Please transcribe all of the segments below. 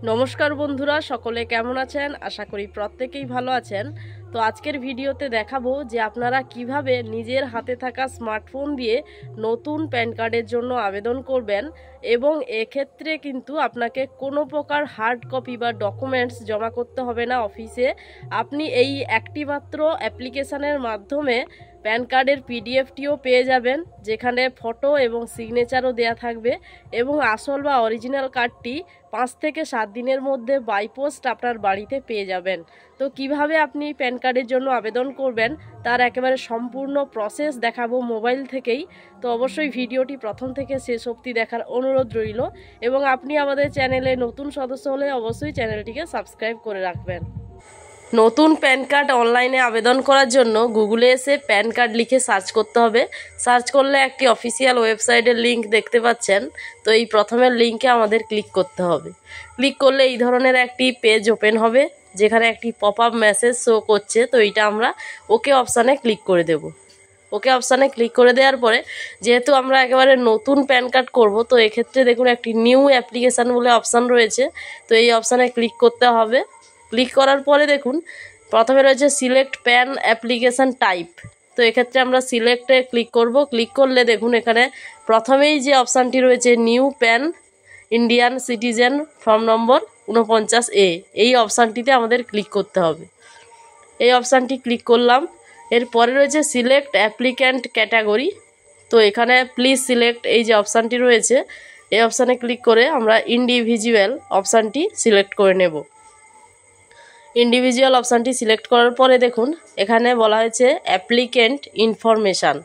নমস্কার বন্ধুরা, সকলে কেমন আছেন? আশা করি প্রত্যেকেই ভালো আছেন। তো আজকের ভিডিওতে দেখাবো যে আপনারা কিভাবে নিজের হাতে থাকা স্মার্টফোন দিয়ে নতুন প্যান কার্ডের জন্য আবেদন করবেন এবং এক্ষেত্রে কিন্তু আপনাকে কোনো প্রকার হার্ড কপি বা ডকুমেন্টস জমা করতে হবে না অফিসে। আপনি এই একটি মাত্র অ্যাপ্লিকেশানের মাধ্যমে প্যান কার্ডের পিডিএফটিও পেয়ে যাবেন, যেখানে ফটো এবং সিগনেচারও দেয়া থাকবে এবং আসল বা অরিজিনাল কার্ডটি 5 থেকে 7 দিনের মধ্যে বাই পোস্ট আপনার বাড়িতে পেয়ে যাবেন। তো কিভাবে আপনি প্যান কার্ডের জন্য আবেদন করবেন তার একেবারে সম্পূর্ণ প্রসেস দেখাবো মোবাইল থেকেই। তো অবশ্যই ভিডিওটি প্রথম থেকে শেষ অবধি দেখার অনুরোধ রইল এবং আপনি আমাদের চ্যানেলে নতুন সদস্য হলে অবশ্যই চ্যানেলটিকে সাবস্ক্রাইব করে রাখবেন। নতুন প্যান কার্ড অনলাইনে আবেদন করার জন্য গুগলে এসে প্যান কার্ড লিখে সার্চ করতে হবে। সার্চ করলে একটি অফিসিয়াল ওয়েবসাইটের লিঙ্ক দেখতে পাচ্ছেন। তো এই প্রথমের লিঙ্কে আমাদের ক্লিক করতে হবে। ক্লিক করলে এই ধরনের একটি পেজ ওপেন হবে, যেখানে একটি পপ আপ মেসেজ শো করছে। তো এইটা আমরা ওকে অপশানে ক্লিক করে দেব। ওকে অপশানে ক্লিক করে দেওয়ার পরে যেহেতু আমরা একেবারে নতুন প্যান কার্ড করব, তো এক্ষেত্রে দেখুন একটি নিউ অ্যাপ্লিকেশান বলে অপশান রয়েছে। তো এই অপশানে ক্লিক করতে হবে। ক্লিক করার পরে দেখুন প্রথমে রয়েছে সিলেক্ট প্যান অ্যাপ্লিকেশান টাইপ। তো এক্ষেত্রে আমরা সিলেক্টে ক্লিক করব। ক্লিক করলে দেখুন এখানে প্রথমেই যে অপশানটি রয়েছে new pan Indian citizen form নম্বর 49A, এই অপশানটিতে আমাদের ক্লিক করতে হবে। এই অপশানটি ক্লিক করলাম। এরপরে রয়েছে সিলেক্ট অ্যাপ্লিক্যান্ট ক্যাটাগরি। তো এখানে প্লিজ সিলেক্ট এই যে অপশানটি রয়েছে, এই অপশানে ক্লিক করে আমরা ইন্ডিভিজুয়াল অপশানটি সিলেক্ট করে নেব। ইন্ডিভিজুয়াল অপশানটি সিলেক্ট করার পরে দেখুন এখানে বলা হয়েছে অ্যাপ্লিকেন্ট ইনফরমেশান।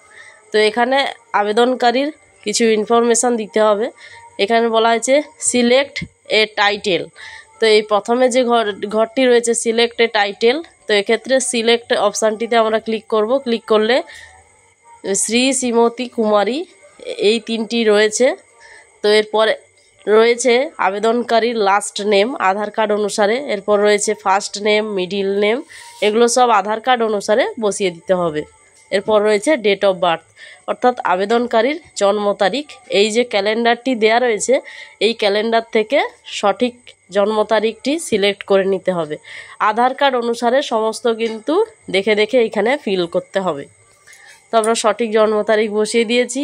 তো এখানে আবেদনকারীর কিছু ইনফরমেশান দিতে হবে। এখানে বলা হয়েছে সিলেক্ট এ টাইটেল। তো এই প্রথমে যে ঘরটি রয়েছে সিলেক্ট এ টাইটেল, তো এক্ষেত্রে সিলেক্ট অপশানটিতে আমরা ক্লিক করব। ক্লিক করলে শ্রী শ্রীমতী কুমারী এই তিনটি রয়েছে। তো এরপরে রয়েছে আবেদনকারীর লাস্ট নেম আধার কার্ড অনুসারে। এরপর রয়েছে ফার্স্ট নেম, মিডিল নেম, এগুলো সব আধার কার্ড অনুসারে বসিয়ে দিতে হবে। এরপর রয়েছে ডেট অফ বার্থ, অর্থাৎ আবেদনকারীর জন্ম তারিখ। এই যে ক্যালেন্ডারটি দেয়া রয়েছে, এই ক্যালেন্ডার থেকে সঠিক জন্ম তারিখটি সিলেক্ট করে নিতে হবে। আধার কার্ড অনুসারে সমস্ত কিন্তু দেখে দেখে এখানে ফিল করতে হবে। তো আমরা সঠিক জন্ম তারিখ বসিয়ে দিয়েছি।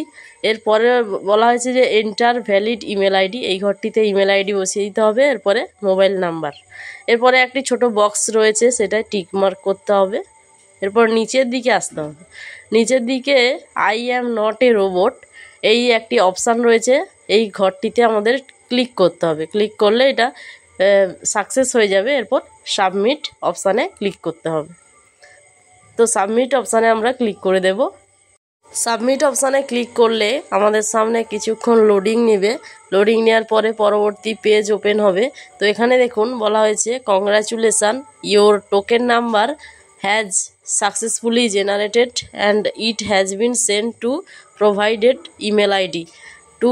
এরপরে বলা হয়েছে যে এন্টার ভ্যালিড ইমেল আইডি, এই ঘরটিতে ইমেল আইডি বসিয়ে দিতে হবে। এরপরে মোবাইল নাম্বার। এরপরে একটি ছোট বক্স রয়েছে, সেটাই টিক মার্ক করতে হবে। এরপর নিচের দিকে আসতে হবে। নিচের দিকে I am not a robot এই একটি অপশান রয়েছে, এই ঘরটিতে আমাদের ক্লিক করতে হবে। ক্লিক করলে এটা সাকসেস হয়ে যাবে। এরপর সাবমিট অপশানে ক্লিক করতে হবে। তো সাবমিট অপশানে আমরা ক্লিক করে দেব। সাবমিট অপশানে ক্লিক করলে আমাদের সামনে কিছুক্ষণ লোডিং নেবে। লোডিং নেওয়ার পরে পরবর্তী পেজ ওপেন হবে। তো এখানে দেখুন বলা হয়েছে congratulation, your token number has successfully generated and it has been send to provided email ID to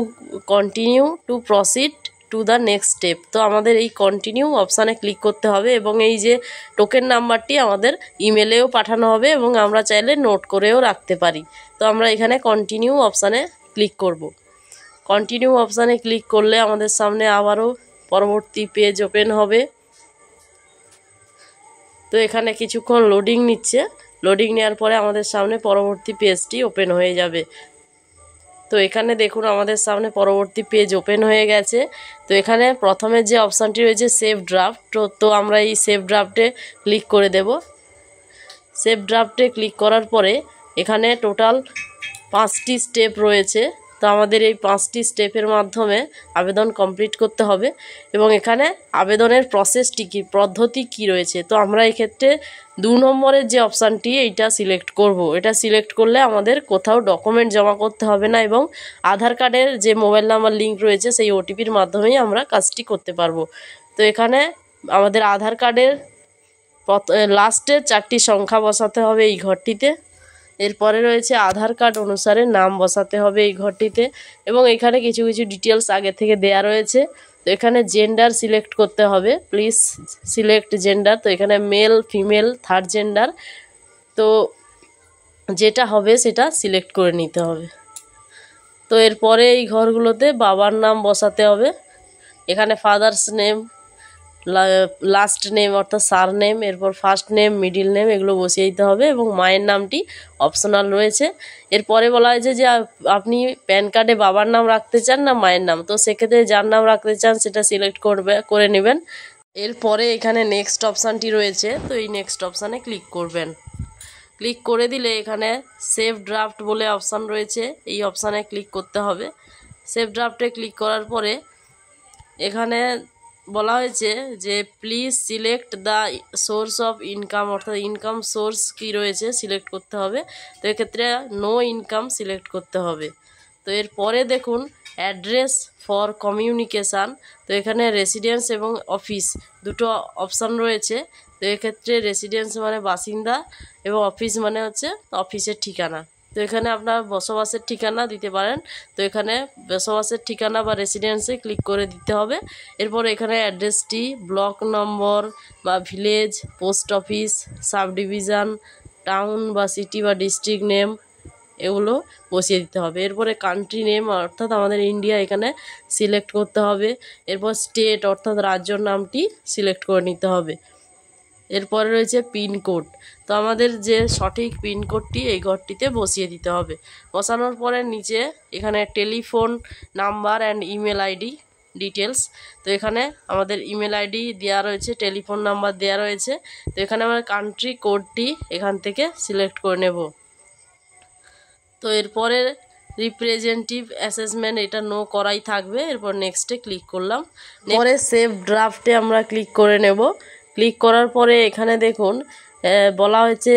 continue to proceed to the next step. তো আমাদের এই কন্টিনিউ অপশানে ক্লিক করতে হবে এবং এই যে টোকেন নাম্বারটি আমাদের ইমেলেও পাঠানো হবে এবং আমরা চাইলে নোট করেও রাখতে পারি। তো আমরা এখানে কন্টিনিউ অপশানে ক্লিক করব। কন্টিনিউ অপশানে ক্লিক করলে আমাদের সামনে আবারও পরবর্তী পেজ ওপেন হবে। তো এখানে কিছুক্ষণ লোডিং নিচ্ছে। লোডিং নেওয়ার পরে আমাদের সামনে পরবর্তী পেজটি ওপেন হয়ে যাবে। তো এখানে দেখুন আমাদের সামনে পরবর্তী পেজ ওপেন হয়ে গেছে। তো এখানে প্রথমে যে অপশানটি রয়েছে সেভ ড্রাফট, তো আমরা এই সেভ ড্রাফটে ক্লিক করে দেব। সেভ ড্রাফটে ক্লিক করার পরে এখানে টোটাল 5টি স্টেপ রয়েছে। তো আমাদের এই 5টি স্টেপের মাধ্যমে আবেদন কমপ্লিট করতে হবে এবং এখানে আবেদনের প্রসেসটি কী, পদ্ধতি কী রয়েছে। তো আমরা এক্ষেত্রে 2 নম্বরের যে অপশানটি এইটা সিলেক্ট করব। এটা সিলেক্ট করলে আমাদের কোথাও ডকুমেন্ট জমা করতে হবে না এবং আধার কার্ডের যে মোবাইল নাম্বার লিঙ্ক রয়েছে সেই ওটিপির মাধ্যমেই আমরা কাজটি করতে পারবো। তো এখানে আমাদের আধার কার্ডের লাস্টের 4টি সংখ্যা বসাতে হবে এই ঘরটিতে। এরপরে রয়েছে আধার কার্ড অনুসারে নাম বসাতে হবে এই ঘরটিতে এবং এখানে কিছু কিছু ডিটেলস আগে থেকে দেয়া রয়েছে। তো এখানে জেন্ডার সিলেক্ট করতে হবে, প্লিজ সিলেক্ট জেন্ডার। তো এখানে মেল, ফিমেল, থার্ড জেন্ডার, তো যেটা হবে সেটা সিলেক্ট করে নিতে হবে। তো এরপরে এই ঘরগুলোতে বাবার নাম বসাতে হবে। এখানে ফাদার্স নেম, লাস্ট নেম অর্থাৎ সার নেম, এরপর ফার্স্ট নেম, মিডিল নেম এগুলো বসিয়ে দিতে হবে এবং মায়ের নামটি অপশনাল রয়েছে। এরপরে বলা হয়েছে যে আপনি প্যান কার্ডে বাবার নাম রাখতে চান না মায়ের নাম, তো সেক্ষেত্রে যার নাম রাখতে চান সেটা সিলেক্ট করে নেবেন। এরপরে এখানে নেক্সট অপশানটি রয়েছে, তো এই নেক্সট অপশানে ক্লিক করবেন। ক্লিক করে দিলে এখানে সেভ ড্রাফট বলে অপশান রয়েছে, এই অপশানে ক্লিক করতে হবে। সেভ ড্রাফটে ক্লিক করার পরে এখানে বলা হয়েছে যে please select the source of income, অর্থাৎ ইনকাম সোর্স কী রয়েছে সিলেক্ট করতে হবে। তো এক্ষেত্রে নো ইনকাম সিলেক্ট করতে হবে। তো এরপরে দেখুন অ্যাড্রেস ফর কমিউনিকেশান, তো এখানে রেসিডেন্স এবং অফিস দুটো অপশান রয়েছে। তো এক্ষেত্রে রেসিডেন্স মানে বাসিন্দা এবং অফিস মানে হচ্ছে অফিসের ঠিকানা। তো এখানে আপনার বসবাসের ঠিকানা দিতে পারেন, তো এখানে বসবাসের ঠিকানা বা রেসিডেন্সে ক্লিক করে দিতে হবে। এরপর এখানে অ্যাড্রেসটি, ব্লক নম্বর বা village, post office, sub division, town বা সিটি বা ডিস্ট্রিক্ট নেম এগুলো বসিয়ে দিতে হবে। এরপরে কান্ট্রি নেম অর্থাৎ আমাদের ইন্ডিয়া এখানে সিলেক্ট করতে হবে। এরপর স্টেট অর্থাৎ রাজ্যর নামটি সিলেক্ট করে নিতে হবে। এরপরে রয়েছে পিনকোড, তো আমাদের যে সঠিক পিনকোডটি এই ঘরটিতে বসিয়ে দিতে হবে। বসানোর পরে নিচে এখানে telephone number and email ID details, তো এখানে আমাদের ইমেল আইডি দেওয়া রয়েছে, টেলিফোন নাম্বার দেওয়া রয়েছে। তো এখানে আমরা কান্ট্রি কোডটি এখান থেকে সিলেক্ট করে নেব। তো এরপরে রিপ্রেজেন্টেটিভ অ্যাসেসমেন্ট এটা নো করাই থাকবে। এরপর নেক্সটে ক্লিক করলাম। পরে সেভ ড্রাফটে আমরা ক্লিক করে নেব। ক্লিক করার পরে এখানে দেখুন বলা হয়েছে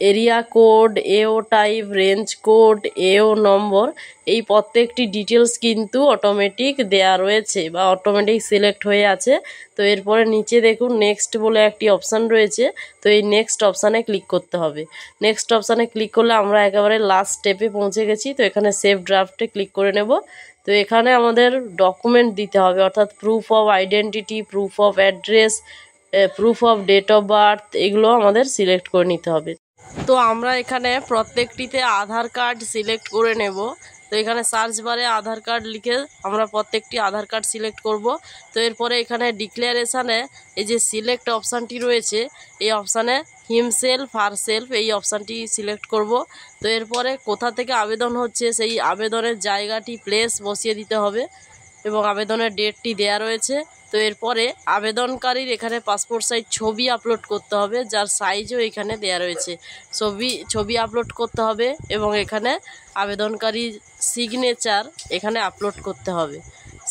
এরিয়া কোড, এও টাইপ, রেঞ্জ কোড, এও নম্বর, এই প্রত্যেকটি ডিটেলস কিন্তু অটোমেটিক দেয়া রয়েছে বা অটোমেটিক সিলেক্ট হয়ে আছে। তো এরপরে নিচে দেখুন নেক্সট বলে একটি অপশান রয়েছে, তো এই নেক্সট অপশানে ক্লিক করতে হবে। নেক্সট অপশানে ক্লিক করলে আমরা একেবারে লাস্ট স্টেপে পৌঁছে গেছি। তো এখানে সেভ ড্রাফটে ক্লিক করে নেব। তো এখানে আমাদের ডকুমেন্ট দিতে হবে, অর্থাৎ proof of identity, proof of address, proof of date of birth এগুলো আমাদের সিলেক্ট করে নিতে হবে। তো আমরা এখানে প্রত্যেকটিতে আধার কার্ড সিলেক্ট করে নেব। তো এখানে সার্চ বারে আধার কার্ড লিখে আমরা প্রত্যেকটি আধার কার্ড সিলেক্ট করব। তো এরপরে এখানে ডিক্লারেশানে এই যে সিলেক্ট অপশানটি রয়েছে, এই অপশানে হিমসেলফ হারসেলফ এই অপশানটি সিলেক্ট করব। তো এরপরে কোথা থেকে আবেদন হচ্ছে সেই আবেদনের জায়গাটি প্লেস বসিয়ে দিতে হবে এবং আবেদনের ডেটটি দেয়া রয়েছে। তো এরপরে আবেদনকারীর এখানে পাসপোর্ট সাইজ ছবি আপলোড করতে হবে, যার সাইজও এখানে দেয়া রয়েছে। ছবি আপলোড করতে হবে এবং এখানে আবেদনকারীর সিগনেচার এখানে আপলোড করতে হবে।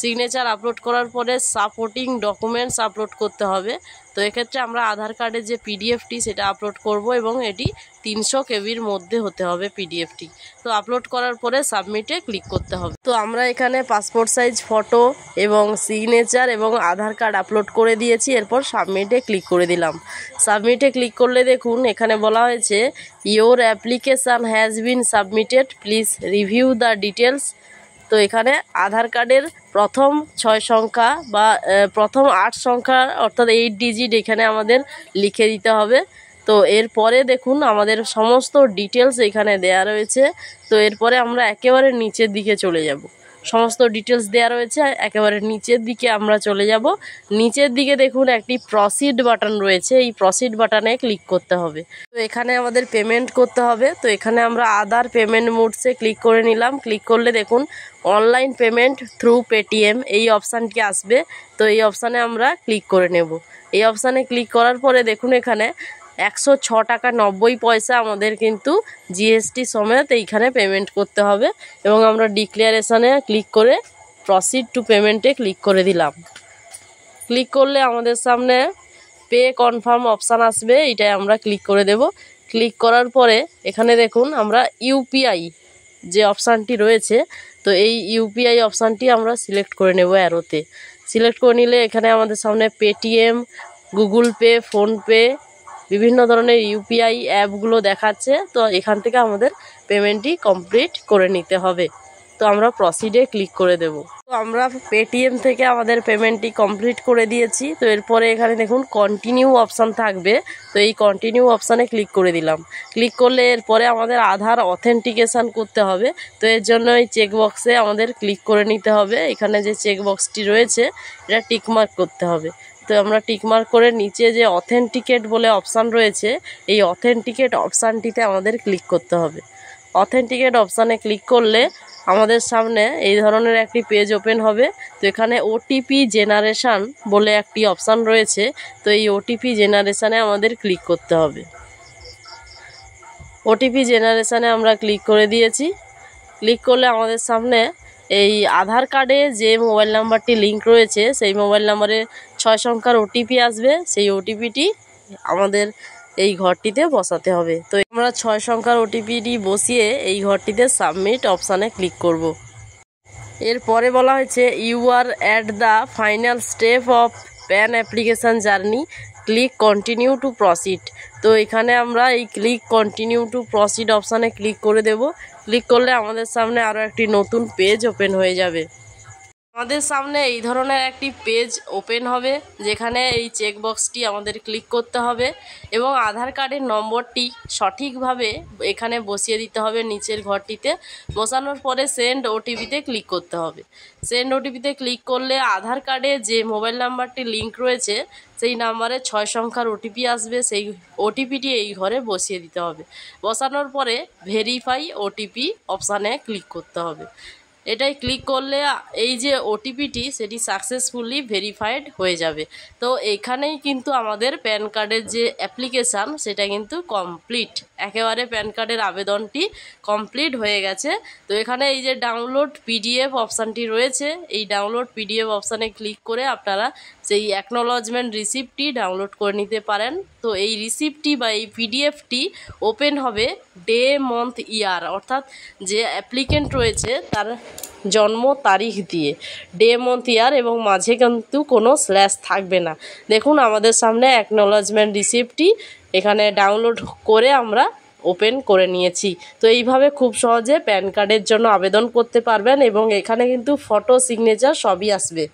সিগনেচার আপলোড করার পরে সাপোর্টিং ডকুমেন্টস আপলোড করতে হবে। তো এক্ষেত্রে আমরা আধার কার্ডের যে পিডিএফটি সেটা আপলোড করব এবং এটি 300 কেবির মধ্যে হতে হবে পিডিএফটি। তো আপলোড করার পরে সাবমিটে ক্লিক করতে হবে। তো আমরা এখানে পাসপোর্ট সাইজ ফটো এবং সিগনেচার এবং আধার কার্ড আপলোড করে দিয়েছি। এরপর সাবমিটে ক্লিক করে দিলাম। সাবমিটে ক্লিক করলে দেখুন এখানে বলা হয়েছে your application has been submitted, please review the details. তো এখানে আধার কার্ডের প্রথম 6 সংখ্যা বা প্রথম 8 সংখ্যা অর্থাৎ 8 ডিজিট এখানে আমাদের লিখে দিতে হবে। তো এরপরে দেখুন আমাদের সমস্ত ডিটেলস এখানে দেয়া রয়েছে। তো এরপরে আমরা একেবারে নিচের দিকে চলে যাব। সমস্ত ডিটেলস দেয়া রয়েছে, একেবারে নিচের দিকে আমরা চলে যাব। নিচের দিকে দেখুন একটি প্রসিড বাটন রয়েছে, এই প্রসিড বাটনে ক্লিক করতে হবে। তো এখানে আমাদের পেমেন্ট করতে হবে। তো এখানে আমরা আদার পেমেন্ট মোডসে ক্লিক করে নিলাম। ক্লিক করলে দেখুন অনলাইন পেমেন্ট থ্রু পেটিএম এই অপশানটি আসবে। তো এই অপশানে আমরা ক্লিক করে নেব। এই অপশানে ক্লিক করার পরে দেখুন এখানে 106 টাকা 90 পয়সা আমাদের কিন্তু জিএসটি সমেত এইখানে পেমেন্ট করতে হবে এবং আমরা ডিক্লারেশানে ক্লিক করে প্রসিড টু পেমেন্টে ক্লিক করে দিলাম। ক্লিক করলে আমাদের সামনে পে কনফার্ম অপশান আসবে, এইটাই আমরা ক্লিক করে দেব। ক্লিক করার পরে এখানে দেখুন আমরা ইউপিআই যে অপশানটি রয়েছে, তো এই ইউপিআই অপশানটি আমরা সিলেক্ট করে নেব অ্যারোতে। সিলেক্ট করে নিলে এখানে আমাদের সামনে পেটিএম, গুগল পে, ফোনপে বিভিন্ন ধরনের ইউপিআই অ্যাপগুলো দেখাচ্ছে। তো এখান থেকে আমাদের পেমেন্টটি কমপ্লিট করে নিতে হবে। তো আমরা প্রসিডে ক্লিক করে দেব। তো আমরা পেটিএম থেকে আমাদের পেমেন্টটি কমপ্লিট করে দিয়েছি। তো এরপরে এখানে দেখুন কন্টিনিউ অপশান থাকবে, তো এই কন্টিনিউ অপশানে ক্লিক করে দিলাম। ক্লিক করলে এরপরে আমাদের আধার অথেন্টিকেশান করতে হবে। তো এর জন্য এই চেকবক্সে আমাদের ক্লিক করে নিতে হবে। এখানে যে চেকবক্সটি রয়েছে এটা টিকমার্ক করতে হবে। তো আমরা টিকমার্ক করে নিচে যে অথেন্টিকেট বলে অপশান রয়েছে এই অথেন্টিকেট অপশানটিতে আমাদের ক্লিক করতে হবে। অথেন্টিকেট অপশানে ক্লিক করলে আমাদের সামনে এই ধরনের একটি পেজ ওপেন হবে। তো এখানে ওটিপি জেনারেশান বলে একটি অপশান রয়েছে, তো এই ওটিপি জেনারেশানে আমাদের ক্লিক করতে হবে। ওটিপি জেনারেশানে আমরা ক্লিক করে দিয়েছি। ক্লিক করলে আমাদের সামনে এই আধার কার্ডে যে মোবাইল নাম্বারটি লিঙ্ক রয়েছে সেই মোবাইল নাম্বারে 6 সংখ্যার ওটিপি আসবে। সেই ওটিপিটি আমাদের এই ঘরটিতে বসাতে হবে। তো আমরা 6 সংখ্যার ওটিপিটি বসিয়ে এই ঘরটিতে সাবমিট অপশানে ক্লিক করব। এরপরে বলা হয়েছে you are at the final step of PAN application journey, click continue to proceed. তো এখানে আমরা এই ক্লিক কন্টিনিউ টু প্রসিড অপশানে ক্লিক করে দেব। ক্লিক করলে আমাদের সামনে আরও একটি নতুন পেজ ওপেন হয়ে যাবে। আমাদের সামনে এই ধরনের একটি পেজ ওপেন হবে, যেখানে এই চেকবক্সটি আমাদের ক্লিক করতে হবে এবং আধার কার্ডের নম্বরটি সঠিকভাবে এখানে বসিয়ে দিতে হবে নিচের ঘরটিতে। বসানোর পরে সেন্ড ওটিপিতে ক্লিক করতে হবে। সেন্ড ওটিপিতে ক্লিক করলে আধার কার্ডে যে মোবাইল নাম্বারটি লিঙ্ক রয়েছে সেই নাম্বারে 6 সংখ্যার ওটিপি আসবে। সেই ওটিপিটি এই ঘরে বসিয়ে দিতে হবে। বসানোর পরে ভেরিফাই ওটিপি অপশানে ক্লিক করতে হবে। এটাই ক্লিক করলে এই যে ওটিপিটি সেটি সাকসেসফুলি ভেরিফাইড হয়ে যাবে। তো এখানেই কিন্তু আমাদের প্যান কার্ডের যে অ্যাপ্লিকেশান সেটা কিন্তু কমপ্লিট, একেবারে প্যান কার্ডের আবেদনটি কমপ্লিট হয়ে গেছে। তো এখানে এই যে ডাউনলোড পিডিএফ অপশানটি রয়েছে, এই ডাউনলোড পিডিএফ অপশানে ক্লিক করে আপনারা সেই অ্যাকনোলজমেন্ট রিসিপ্টটি ডাউনলোড করে নিতে পারেন। তো এই রিসিপ্টটি বা এই পিডিএফটি ওপেন হবে ডে মান্থ ইয়ার, অর্থাৎ যে অ্যাপ্লিকেন্ট রয়েছে তার জন্ম তারিখ দিয়ে ডে মান্থ ইয়ার, এবং মাঝে কিন্তু কোনো স্ল্যাশ থাকবে না। দেখুন আমাদের সামনে অ্যাকনোলজমেন্ট রিসিপ্টটি এখানে ডাউনলোড করে আমরা ওপেন করে নিয়েছি। তো এইভাবে খুব সহজে প্যান কার্ডের জন্য আবেদন করতে পারবেন এবং এখানে কিন্তু ফটো সিগনেচার সবই আসবে।